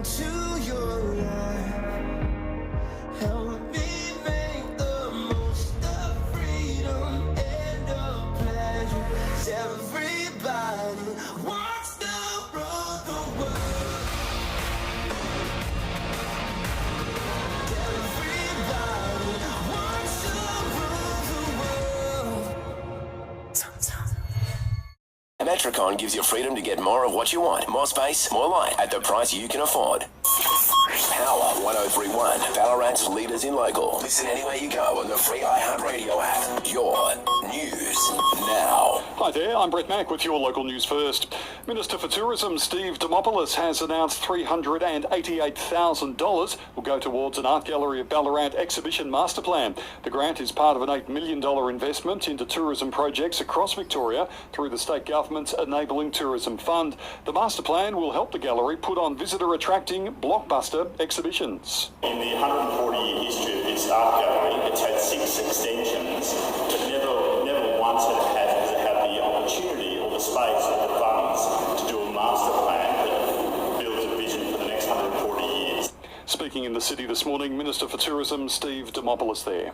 into your life. Help me make the most of freedom and of pleasure. Everybody wants to rule the world. Everybody wants to rule the world. Metricon gives you freedom to get more of what you want. More space, more light, at the price you can afford. Power 103.1, Ballarat's leaders in local. Listen anywhere you go on the free iHeartRadio app. Your news now. Hi there, I'm Brett Mack with your local news first. Minister for Tourism Steve Dimopoulos has announced $388,000 will go towards an Art Gallery of Ballarat exhibition master plan. The grant is part of an $8 million investment into tourism projects across Victoria through the state government's Enabling Tourism Fund. The master plan will help the gallery put on visitor-attracting blockbuster exhibitions. In the 140-year history of this art gallery, it's had 6 extensions, but never once has it had the opportunity or the space or the funds to do a master plan that builds a vision for the next 140 years. Speaking in the city this morning, Minister for Tourism Steve Dimopoulos there.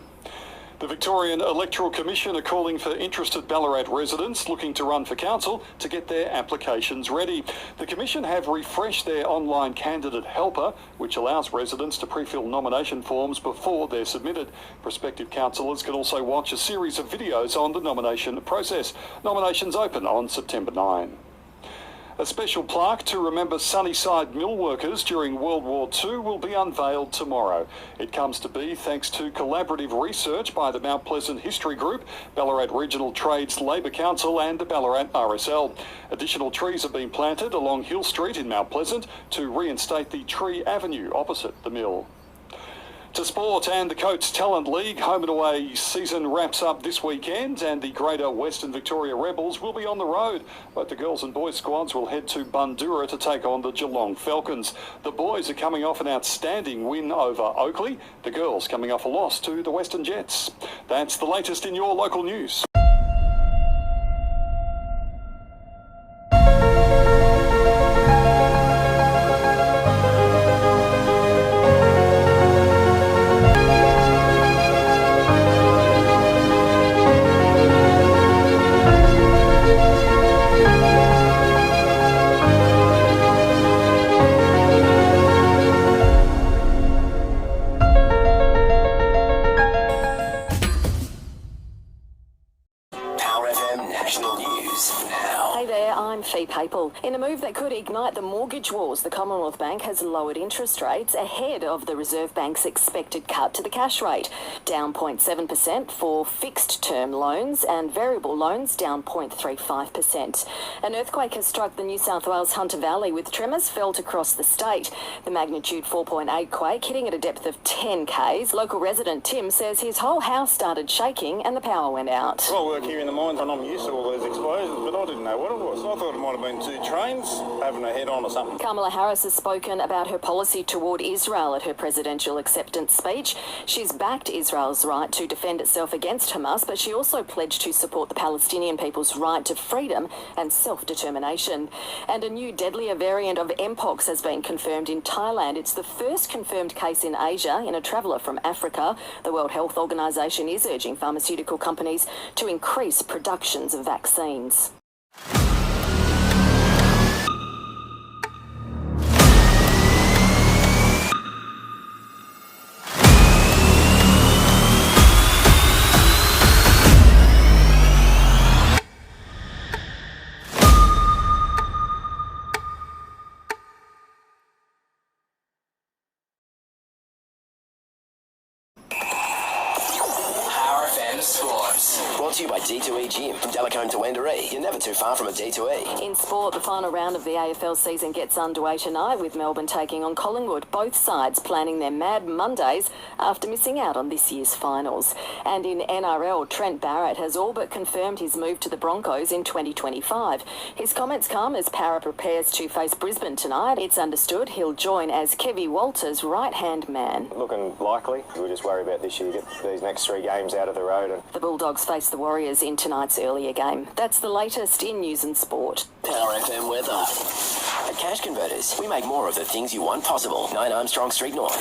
The Victorian Electoral Commission are calling for interested Ballarat residents looking to run for council to get their applications ready. The Commission have refreshed their online candidate helper, which allows residents to pre-fill nomination forms before they're submitted. Prospective councillors can also watch a series of videos on the nomination process. Nominations open on September 9. A special plaque to remember Sunnyside mill workers during World War II will be unveiled tomorrow. It comes to be thanks to collaborative research by the Mount Pleasant History Group, Ballarat Regional Trades Labour Council and the Ballarat RSL. Additional trees have been planted along Hill Street in Mount Pleasant to reinstate the tree avenue opposite the mill. To sport, and the Coates Talent League home and away season wraps up this weekend, and the Greater Western Victoria Rebels will be on the road. Both the girls and boys squads will head to Bundoora to take on the Geelong Falcons. The boys are coming off an outstanding win over Oakley, the girls coming off a loss to the Western Jets. That's the latest in your local news. Papel. In a move that could ignite the mortgage wars, the Commonwealth Bank has lowered interest rates ahead of the Reserve Bank's expected cut to the cash rate, down 0.7% for fixed-term loans and variable loans down 0.35%. An earthquake has struck the New South Wales Hunter Valley with tremors felt across the state. The magnitude 4.8 quake hitting at a depth of 10 k's. Local resident Tim says his whole house started shaking and the power went out. I work here in the mines and I'm used to all those explosions, but I didn't know what it was. I thought it might have been 2 trains having a head-on or something. Kamala Harris has spoken about her policy toward Israel at her presidential acceptance speech. She's backed Israel's right to defend itself against Hamas, but she also pledged to support the Palestinian people's right to freedom and self-determination. And a new deadlier variant of Mpox has been confirmed in Thailand. It's the first confirmed case in Asia in a traveller from Africa. The World Health Organization is urging pharmaceutical companies to increase productions of vaccines. Brought to you by D2E Gym. From Delacombe to Wendouree, you're never too far from a D2E. In sport, the final round of the AFL season gets underway tonight with Melbourne taking on Collingwood. Both sides planning their Mad Mondays after missing out on this year's finals. And in NRL, Trent Barrett has all but confirmed his move to the Broncos in 2025. His comments come as Para prepares to face Brisbane tonight. It's understood he'll join as Kevy Walters' right-hand man. Looking likely. We'll just worry about this year, get these next 3 games out of the road. The Bulldogs face the Warriors in tonight's earlier game. That's the latest in news and sport. Power FM weather. A Cash Converters. We make more of the things you want possible. 9 Armstrong Street North.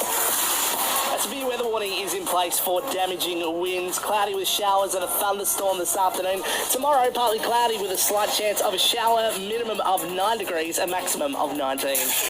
A severe weather warning is in place for damaging winds. Cloudy with showers and a thunderstorm this afternoon. Tomorrow, partly cloudy with a slight chance of a shower, minimum of 9 degrees, a maximum of 19.